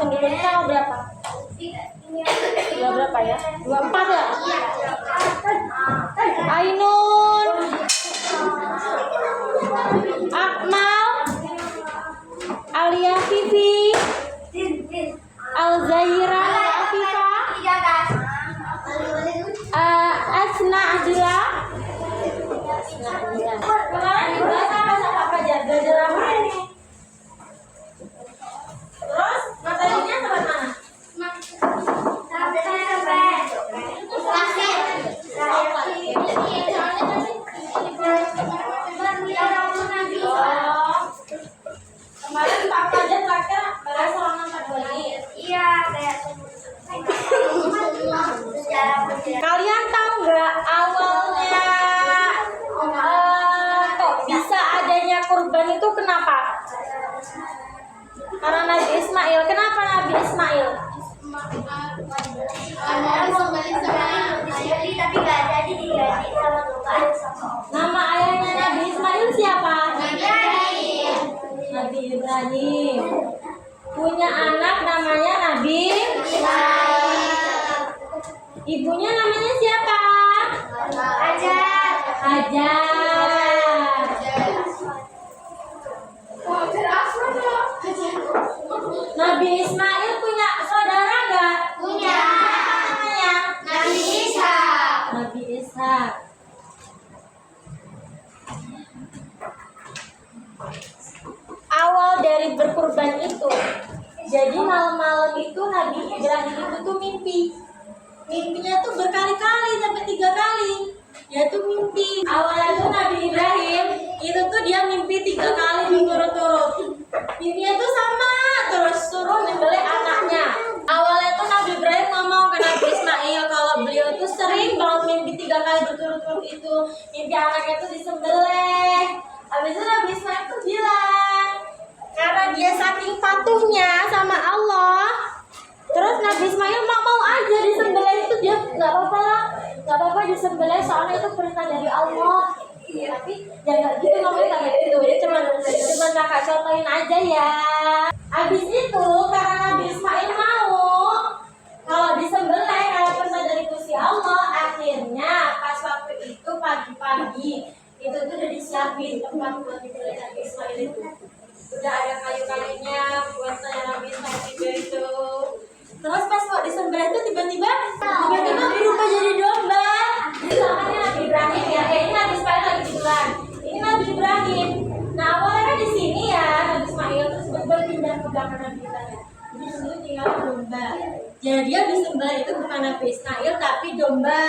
Sendiri tanggal berapa? Berapa ya? 24 ya? Ainun, Akmal, Alia Vivi, Alzaira Afifa, Asna Adila. Kemarin dibahas apa aja? Belajar apa ini? Terus materinya tempat mana? Kemarin Pak Fajar terakhir bahas soal nomor 2 ini. Iya, kayak Kalian tahu nggak awalnya kok bisa adanya kurban itu kenapa? Karena Nabi Ismail. Kenapa Nabi Ismail? tapi nggak jadi diganti sama Tuhan. Nama ayahnya Nabi Ismail siapa? Nabi Ibrahim. Punya anak namanya Nabi Ismail. Ibunya namanya siapa? Hajar. Hajar. Nabi Ismail punya saudara nggak? Punya. Namanya Nabi Ishak. Nabi Ishak. Awal dari berkurban itu, jadi malam-malam itu Nabi Ibrahim itu tuh mimpinya tuh berkali-kali sampai 3 kali. Dia tuh mimpi awalnya tuh Nabi Ibrahim itu tuh dia mimpi 3 kali berturut-turut. Mimpinya tuh sama terus, suruh nyembelih anaknya. Awalnya tuh Nabi Ibrahim ngomong ke Nabi Ismail kalau beliau tuh sering banget mimpi 3 kali berturut-turut itu, mimpi anaknya tuh disembelih. Habis itu Nabi Ismail tuh bilang, karena dia saking patuhnya sama Allah, terus Nabi Ismail mau aja disembelih itu, dia nggak apa-apa disembelih soalnya itu perintah dari Allah. Tapi ya nggak gitu, ngomongnya nggak gitu, dia cuma kakak contohin aja ya. Habis itu karena Nabi Ismail mau kalau disembelih kalau perintah dari Gusti Allah, akhirnya pas waktu itu pagi-pagi itu tuh udah disiapin tempat buat disembelih Nabi Ismail itu. Udah ada kayu-kayunya buat saya Nabi Ismail itu. Terus pas mau disembelih itu tiba-tiba berubah jadi domba. Jadi namanya Nabi Ibrahim ya. Ini Nabi Ismail lagi tiduran. Ini Nabi Ibrahim. Nah awalnya kan di sini ya Nabi Ismail, terus berpindah ke belakang Nabi Ibrahim. Di sini tinggal domba. Jadi dia disembelih itu bukan Nabi Ismail tapi domba.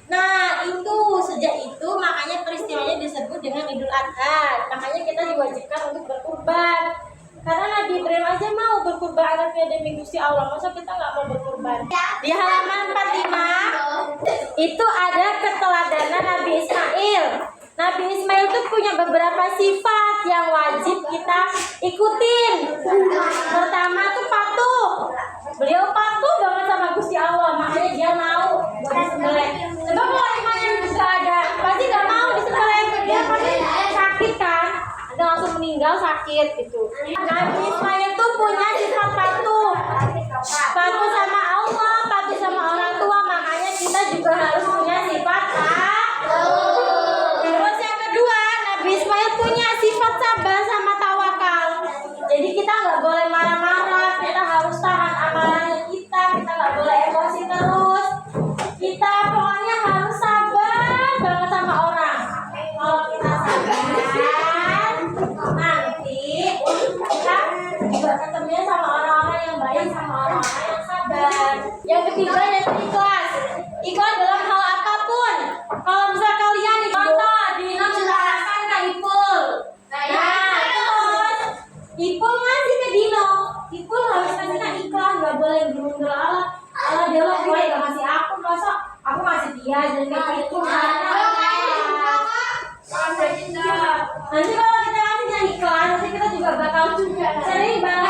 Nah itu sejak itu makanya peristiwanya disebut dengan Idul Adha. Makanya kita diwajibkan untuk berkurban. Karena Nabi Ibrahim aja mau berkurban anaknya demi Gusti Allah, masa kita nggak mau berkurban? Di halaman 45 itu ada keteladanan Nabi Ismail. Nabi Ismail itu punya beberapa sifat yang wajib kita ikutin. Pertama tuh patuh. Beliau patuh banget sama Gusti Allah, makanya dia mau buat disembelih. Coba kalau imannya nggak ada, pasti nggak mau disembelih. Dia pasti sakit kan? Ada langsung meninggal sakit gitu. Nabi Ismail tuh punya sifat patuh. Patuh sama Allah, patuh sama orang tua, makanya kita juga harus punya sifat patuh. Terus yang kedua, Nabi Ismail punya sifat sabar sama tawakal. Jadi kita nggak boleh marah-marah, kita harus tahan amalannya kita nggak boleh emosi terus. Kita pokoknya harus sabar banget sama orang. Kalau kita sabar, nanti kita juga ketemunya sama orang-orang yang baik, sama orang-orang yang sabar. Yang ketiga yaitu ikhlas. Ikhlas dalam hal apapun. Kalau misal kalian contoh Dino mengarahkan ke Ipul. Nah terus Ipul ngasih ke Dino. Ipul harus kasihnya ikhlas, nggak boleh gerundel ala dia lah gue nggak ngasih aku, masa aku ngasih dia jadi kayak gitu. Nanti kalau kita kasih yang ikhlas, nanti kita juga bakal sering banget